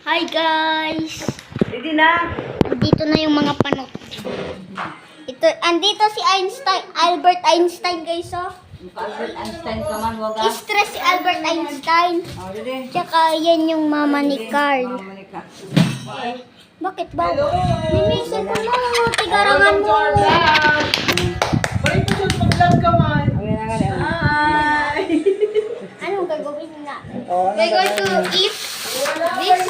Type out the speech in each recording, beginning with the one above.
Hi guys! Ready na? Dito na yung mga panot. Andito si Einstein, Albert Einstein guys oh. Albert Einstein ka man, wag ah. Stress si Albert Einstein. Oh, ready? Tsaka yan yung mama ni Carl. Mama ni Carl. Bakit ba? Mimisan ko lang. Tigarangan mo. Balik mo siya mag-vlog ka man. Okay na nga. Hi! Anong gagawin natin? Oh, We're going to eat this.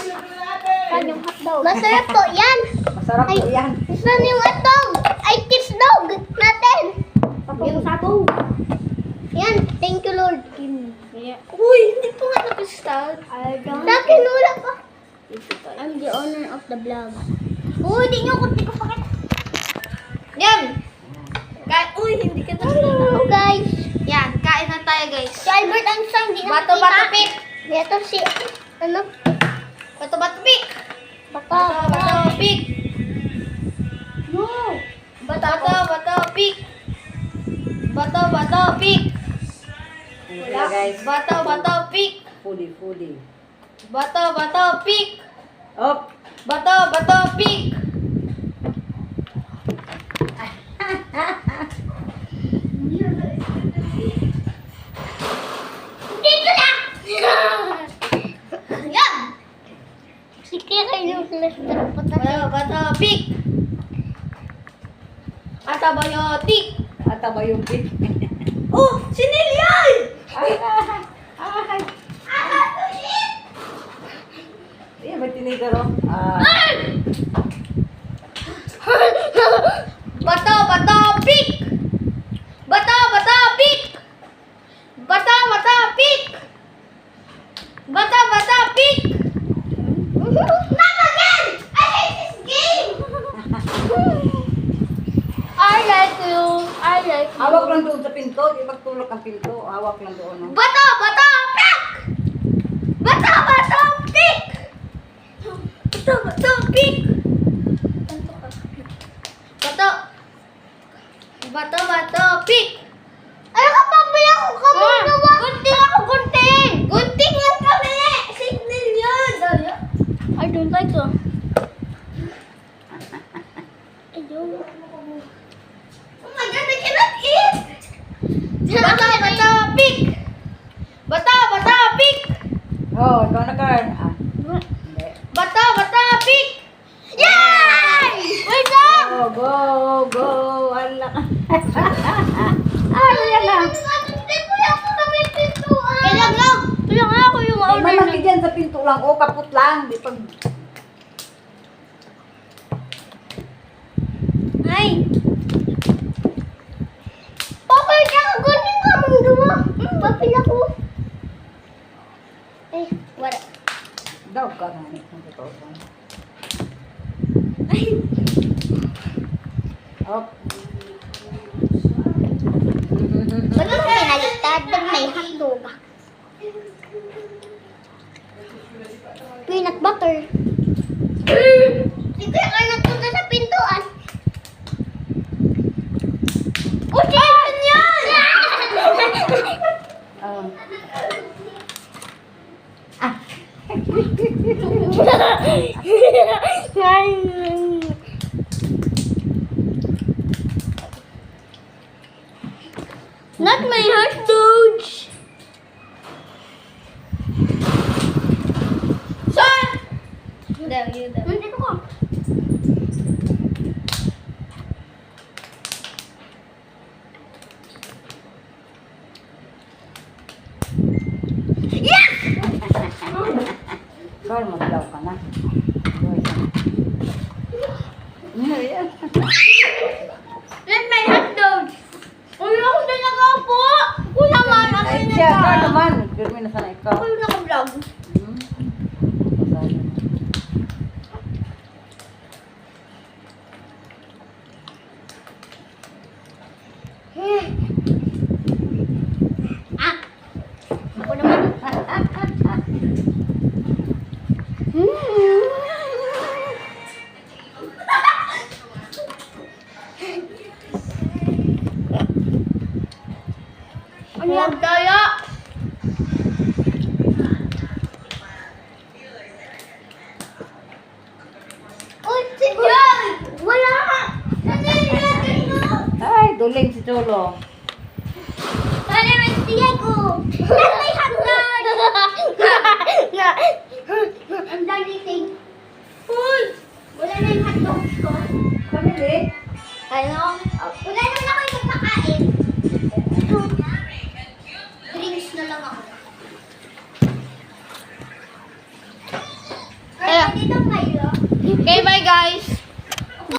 Kanyang hotdog. Masarap po yan. masarap po yan. Saan yung hotdog? Ay, kiss dog natin. Yung sabaw. Yan, thank you Lord. Uy, hindi po nga nag-start. Dati wala pa. I'm the owner of the vlog. Uy, hindi nyo ko pakita. Yan. Uy, hindi ka na. Hello guys. Yan, kain na tayo guys. Si Albert Einstein, di na Bato pik. Ito si, ano? Bato pik. Baka Pik. No. Bato pik. Bato pik. Wala guys. Bato pik. Foodie. Bato pik. Up. Bato pik. Dito na! Yan! Sige kayo yung lester patay. Bato pik. Atabayotik. Atabayotik. Oh, si Nilyan! Ay. Iya, ba't tinigaro? Bato pik. Bato pik. Bato pik. Bato pik. Not again! I hate this game! I like you. Hawak lang doon sa pinto. Di magtulak ang pinto. Hawak lang doon. No? Bato pik! Bato pik! Bato pik. Bato pik. Ay, kapabay ako gawa. Gunting! Gunting lang kami! Signal yun! I don't like to. I don't. Oh my God, I cannot eat! Bato pik. Bato pik. Oh, ikaw na, Carl. Hindi. Bato pik. Yay! Wait lang! Go. Ala ka. Ala lang. Hindi ko yung ako kami pintuan. Kailang nga ako yung Ay, malaki dyan sa pinto lang. O, kaput lang. Di pag... Ay! Papa, kakagunin ka mong gawa. Papil ako. Ay, wala. Daw ka na. Ay! Up. Ba't mo pinaliktad? Ba't may hotdog? Peanut butter. Hindi ka nagpunta sa pintuan. Oh, chicken yan! Not my hot dogs. Son! Nandito ko. Yes! Carl, maglaw ka na. Yan. Not my hot dogs. Uy, ako na nakaupo. Una man, ako Ay, na siya, Carl naman. Pirmi na sana ikaw. Ako na naka-vlog. Ah! Ako naman. Ano yan? Daya! Duling si Cholo. Wala naman si Diego. Tatay hanggang. Ang dami thing. Uy! Wala na yung hotdog ko. Pamili? Ano? Wala naman ako yung nagkakain. Drinks na lang ako. Ay, dito kayo. Okay, bye guys.